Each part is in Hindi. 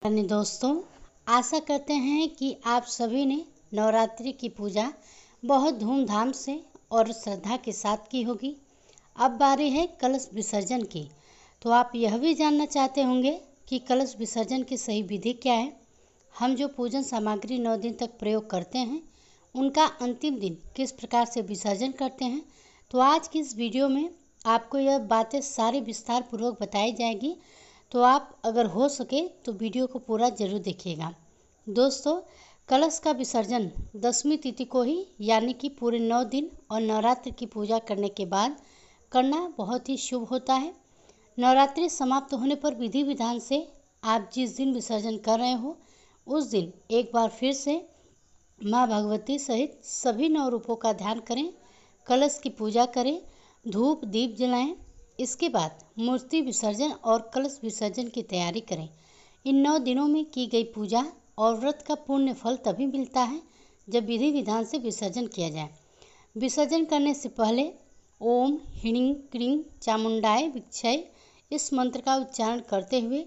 अन्य दोस्तों, आशा करते हैं कि आप सभी ने नवरात्रि की पूजा बहुत धूमधाम से और श्रद्धा के साथ की होगी। अब बारी है कलश विसर्जन की। तो आप यह भी जानना चाहते होंगे कि कलश विसर्जन की सही विधि क्या है। हम जो पूजन सामग्री 9 दिन तक प्रयोग करते हैं, उनका अंतिम दिन किस प्रकार से विसर्जन करते हैं। तो आज की इस वीडियो में आपको यह बातें सारी विस्तार पूर्वक बताई जाएगी। तो आप अगर हो सके तो वीडियो को पूरा जरूर देखिएगा। दोस्तों, कलश का विसर्जन 10वीं तिथि को ही यानी कि पूरे 9 दिन और नवरात्रि की पूजा करने के बाद करना बहुत ही शुभ होता है। नवरात्रि समाप्त होने पर विधि विधान से आप जिस दिन विसर्जन कर रहे हो, उस दिन एक बार फिर से माँ भगवती सहित सभी 9 रूपों का ध्यान करें, कलश की पूजा करें, धूप दीप जलाएं। इसके बाद मूर्ति विसर्जन और कलश विसर्जन की तैयारी करें। इन 9 दिनों में की गई पूजा और व्रत का पुण्य फल तभी मिलता है जब विधि विधान से विसर्जन किया जाए। विसर्जन करने से पहले ओम ह्रीं क्लीं चामुंडाय विच्छय इस मंत्र का उच्चारण करते हुए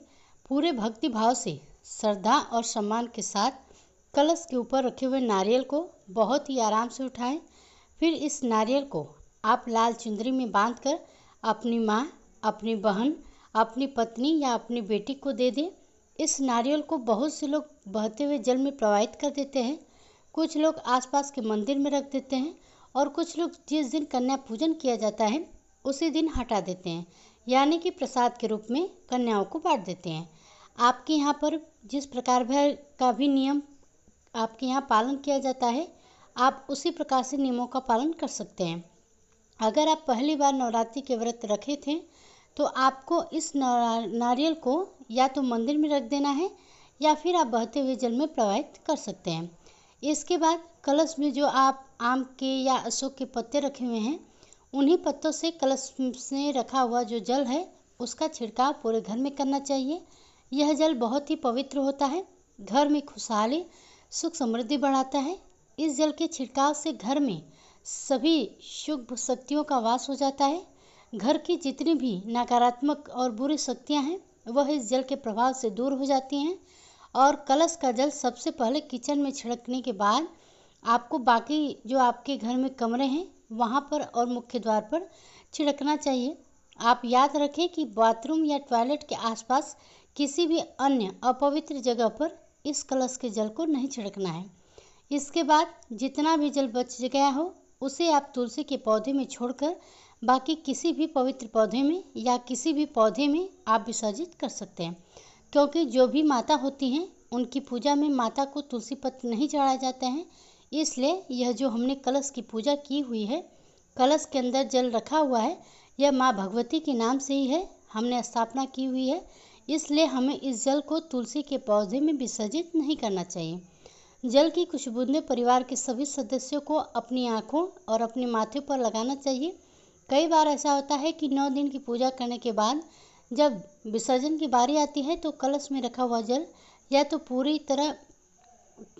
पूरे भक्ति भाव से श्रद्धा और सम्मान के साथ कलश के ऊपर रखे हुए नारियल को बहुत ही आराम से उठाएं। फिर इस नारियल को आप लाल चुंदरी में बांधकर अपनी माँ, अपनी बहन, अपनी पत्नी या अपनी बेटी को दे दें। इस नारियल को बहुत से लोग बहते हुए जल में प्रवाहित कर देते हैं, कुछ लोग आसपास के मंदिर में रख देते हैं और कुछ लोग जिस दिन कन्या पूजन किया जाता है उसी दिन हटा देते हैं, यानी कि प्रसाद के रूप में कन्याओं को बांट देते हैं। आपके यहाँ पर जिस प्रकार का भी नियम आपके यहाँ पालन किया जाता है, आप उसी प्रकार से नियमों का पालन कर सकते हैं। अगर आप पहली बार नवरात्रि के व्रत रखे थे तो आपको इस नारियल को या तो मंदिर में रख देना है या फिर आप बहते हुए जल में प्रवाहित कर सकते हैं। इसके बाद कलश में जो आप आम के या अशोक के पत्ते रखे हुए हैं, उन्हीं पत्तों से कलश में रखा हुआ जो जल है उसका छिड़काव पूरे घर में करना चाहिए। यह जल बहुत ही पवित्र होता है, घर में खुशहाली सुख समृद्धि बढ़ाता है। इस जल के छिड़काव से घर में सभी शुभ शक्तियों का वास हो जाता है। घर की जितनी भी नकारात्मक और बुरी शक्तियां हैं वह इस जल के प्रभाव से दूर हो जाती हैं। और कलश का जल सबसे पहले किचन में छिड़कने के बाद आपको बाकी जो आपके घर में कमरे हैं वहां पर और मुख्य द्वार पर छिड़कना चाहिए। आप याद रखें कि बाथरूम या टॉयलेट के आसपास किसी भी अन्य अपवित्र जगह पर इस कलश के जल को नहीं छिड़कना है। इसके बाद जितना भी जल बच गया हो उसे आप तुलसी के पौधे में छोड़कर बाकी किसी भी पवित्र पौधे में या किसी भी पौधे में आप विसर्जित कर सकते हैं, क्योंकि जो भी माता होती हैं उनकी पूजा में माता को तुलसी पत्र नहीं चढ़ाया जाता है। इसलिए यह जो हमने कलश की पूजा की हुई है, कलश के अंदर जल रखा हुआ है, यह माँ भगवती के नाम से ही है, हमने स्थापना की हुई है। इसलिए हमें इस जल को तुलसी के पौधे में विसर्जित नहीं करना चाहिए। जल की कुछ बूंदें परिवार के सभी सदस्यों को अपनी आँखों और अपने माथे पर लगाना चाहिए। कई बार ऐसा होता है कि 9 दिन की पूजा करने के बाद जब विसर्जन की बारी आती है तो कलश में रखा हुआ जल या तो पूरी तरह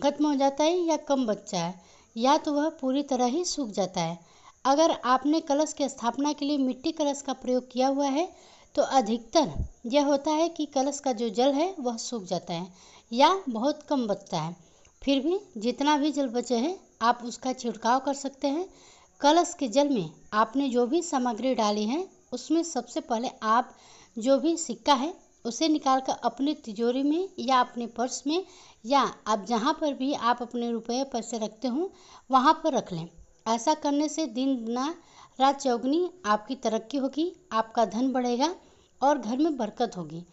खत्म हो जाता है या कम बचता है, या तो वह पूरी तरह ही सूख जाता है। अगर आपने कलश की स्थापना के लिए मिट्टी कलश का प्रयोग किया हुआ है तो अधिकतर यह होता है कि कलश का जो जल है वह सूख जाता है या बहुत कम बचता है। फिर भी जितना भी जल बचे है आप उसका छिड़काव कर सकते हैं। कलश के जल में आपने जो भी सामग्री डाली है उसमें सबसे पहले आप जो भी सिक्का है उसे निकालकर अपनी तिजोरी में या अपने पर्स में या आप जहाँ पर भी आप अपने रुपये पैसे रखते हो वहाँ पर रख लें। ऐसा करने से दिन दुना रात चौगुनी आपकी तरक्की होगी, आपका धन बढ़ेगा और घर में बरकत होगी।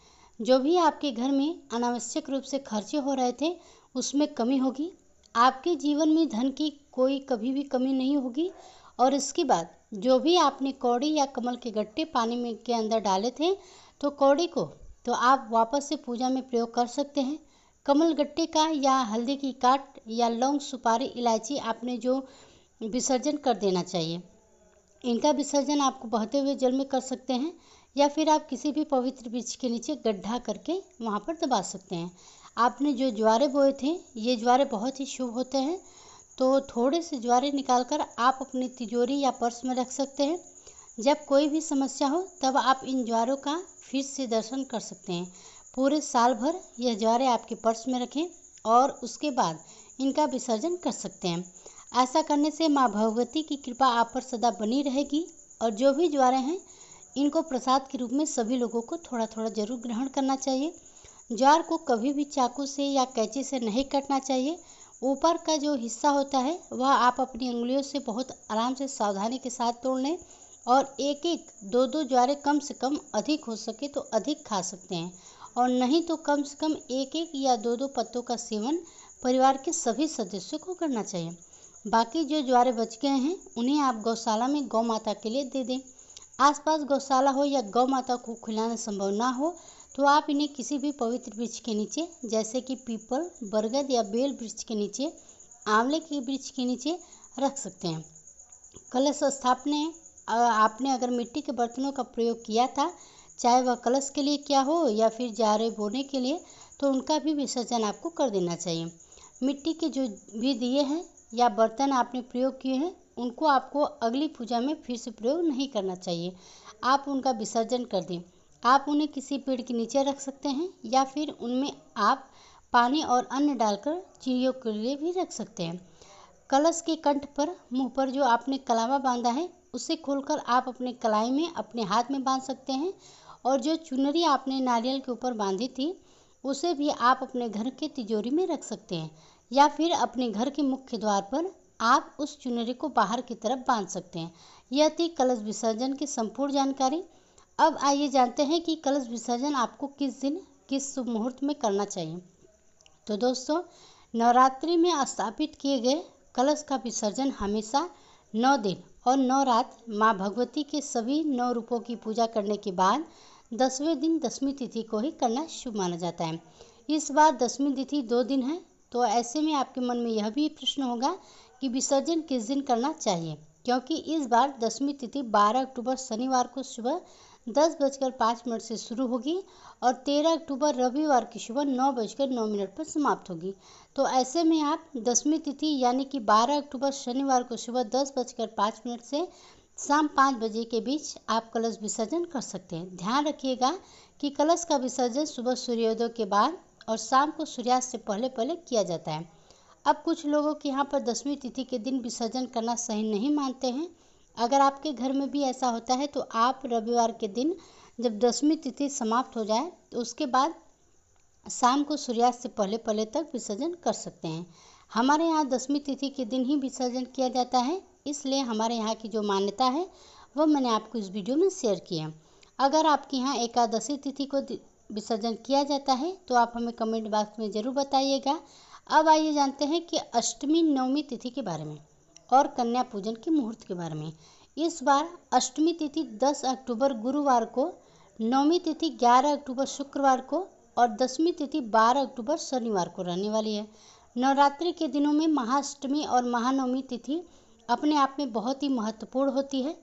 जो भी आपके घर में अनावश्यक रूप से खर्चे हो रहे थे उसमें कमी होगी। आपके जीवन में धन की कोई कभी भी कमी नहीं होगी। और इसके बाद जो भी आपने कौड़ी या कमल के गट्टे पानी में के अंदर डाले थे तो कौड़ी को तो आप वापस से पूजा में प्रयोग कर सकते हैं। कमल गट्टे का या हल्दी की काट या लौंग सुपारी इलायची आपने जो विसर्जन कर देना चाहिए। इनका विसर्जन आपको बहते हुए जल में कर सकते हैं या फिर आप किसी भी पवित्र वृक्ष के नीचे गड्ढा करके वहाँ पर दबा सकते हैं। आपने जो ज्वारे बोए थे ये ज्वारे बहुत ही शुभ होते हैं, तो थोड़े से ज्वारे निकालकर आप अपनी तिजोरी या पर्स में रख सकते हैं। जब कोई भी समस्या हो तब आप इन ज्वारों का फिर से दर्शन कर सकते हैं। पूरे साल भर यह ज्वारे आपके पर्स में रखें और उसके बाद इनका विसर्जन कर सकते हैं। ऐसा करने से माँ भगवती की कृपा आप पर सदा बनी रहेगी और जो भी ज्वारे हैं इनको प्रसाद के रूप में सभी लोगों को थोड़ा थोड़ा जरूर ग्रहण करना चाहिए। ज्वार को कभी भी चाकू से या कैंची से नहीं काटना चाहिए। ऊपर का जो हिस्सा होता है वह आप अपनी उंगलियों से बहुत आराम से सावधानी के साथ तोड़ लें और एक एक दो दो ज्वारे कम से कम, अधिक हो सके तो अधिक खा सकते हैं और नहीं तो कम से कम एक एक या दो दो पत्तों का सेवन परिवार के सभी सदस्यों को करना चाहिए। बाकी जो ज्वारे बच गए हैं उन्हें आप गौशाला में गौ माता के लिए दे दें। आसपास गौशाला हो या गौ माता को खिलाना संभव ना हो तो आप इन्हें किसी भी पवित्र वृक्ष के नीचे, जैसे कि पीपल, बरगद या बेल वृक्ष के नीचे, आंवले के वृक्ष के नीचे रख सकते हैं। कलश स्थापना आपने अगर मिट्टी के बर्तनों का प्रयोग किया था, चाहे वह कलश के लिए क्या हो या फिर ज्वारे बोने के लिए, तो उनका भी विसर्जन आपको कर देना चाहिए। मिट्टी के जो भी दिए हैं या बर्तन आपने प्रयोग किए हैं उनको आपको अगली पूजा में फिर से प्रयोग नहीं करना चाहिए। आप उनका विसर्जन कर दें। आप उन्हें किसी पेड़ के नीचे रख सकते हैं या फिर उनमें आप पानी और अन्न डालकर चिड़ियों के लिए भी रख सकते हैं। कलश के कंठ पर, मुंह पर जो आपने कलावा बांधा है उसे खोलकर आप अपने कलाई में, अपने हाथ में बांध सकते हैं और जो चुनरी आपने नारियल के ऊपर बांधी थी उसे भी आप अपने घर के तिजोरी में रख सकते हैं या फिर अपने घर के मुख्य द्वार पर आप उस चुनरी को बाहर की तरफ बांध सकते हैं। यह थी कलश विसर्जन की संपूर्ण जानकारी। अब आइए जानते हैं कि कलश विसर्जन आपको किस दिन, किस शुभ मुहूर्त में करना चाहिए। तो दोस्तों, नवरात्रि में स्थापित किए गए कलश का विसर्जन हमेशा 9 दिन और 9 रात माँ भगवती के सभी 9 रूपों की पूजा करने के बाद 10वें दिन 10वीं तिथि को ही करना शुभ माना जाता है। इस बार 10वीं तिथि 2 दिन है, तो ऐसे में आपके मन में यह भी प्रश्न होगा कि विसर्जन किस दिन करना चाहिए, क्योंकि इस बार 10वीं तिथि 12 अक्टूबर शनिवार को सुबह 10:05 से शुरू होगी और 13 अक्टूबर रविवार की सुबह 9:09 पर समाप्त होगी। तो ऐसे में आप 10वीं तिथि यानी कि 12 अक्टूबर शनिवार को सुबह 10:05 से शाम 5 बजे के बीच आप कलश विसर्जन कर सकते हैं। ध्यान रखिएगा कि कलश का विसर्जन सुबह सूर्योदय के बाद और शाम को सूर्यास्त से पहले पहले किया जाता है। अब कुछ लोगों के यहाँ पर 10वीं तिथि के दिन विसर्जन करना सही नहीं मानते हैं। अगर आपके घर में भी ऐसा होता है तो आप रविवार के दिन जब 10वीं तिथि समाप्त हो जाए तो उसके बाद शाम को सूर्यास्त से पहले पहले तक विसर्जन कर सकते हैं। हमारे यहाँ 10वीं तिथि के दिन ही विसर्जन किया जाता है, इसलिए हमारे यहाँ की जो मान्यता है वह मैंने आपको इस वीडियो में शेयर किया। अगर आपके यहाँ एकादशी तिथि को विसर्जन किया जाता है तो आप हमें कमेंट बॉक्स में ज़रूर बताइएगा। अब आइए जानते हैं कि अष्टमी नवमी तिथि के बारे में और कन्या पूजन के मुहूर्त के बारे में। इस बार अष्टमी तिथि 10 अक्टूबर गुरुवार को, नवमी तिथि 11 अक्टूबर शुक्रवार को और 10वीं तिथि 12 अक्टूबर शनिवार को रहने वाली है। नवरात्रि के दिनों में महाअष्टमी और महानवमी तिथि अपने आप में बहुत ही महत्वपूर्ण होती है,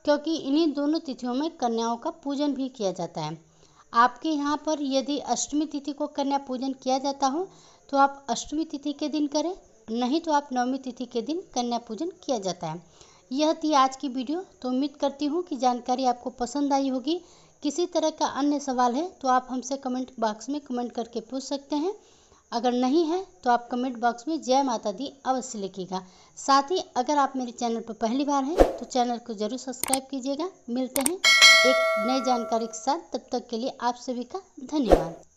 क्योंकि इन्हीं दोनों तिथियों में कन्याओं का पूजन भी किया जाता है। आपके यहाँ पर यदि अष्टमी तिथि को कन्या पूजन किया जाता हो तो आप अष्टमी तिथि के दिन करें, नहीं तो आप नवमी तिथि के दिन कन्या पूजन किया जाता है। यह थी आज की वीडियो। तो उम्मीद करती हूँ कि जानकारी आपको पसंद आई होगी। किसी तरह का अन्य सवाल है तो आप हमसे कमेंट बॉक्स में कमेंट करके पूछ सकते हैं। अगर नहीं है तो आप कमेंट बॉक्स में जय माता दी अवश्य लिखिएगा। साथ ही अगर आप मेरे चैनल पर पहली बार हैं तो चैनल को जरूर सब्सक्राइब कीजिएगा। मिलते हैं एक नई जानकारी के साथ, तब तक के लिए आप सभी का धन्यवाद।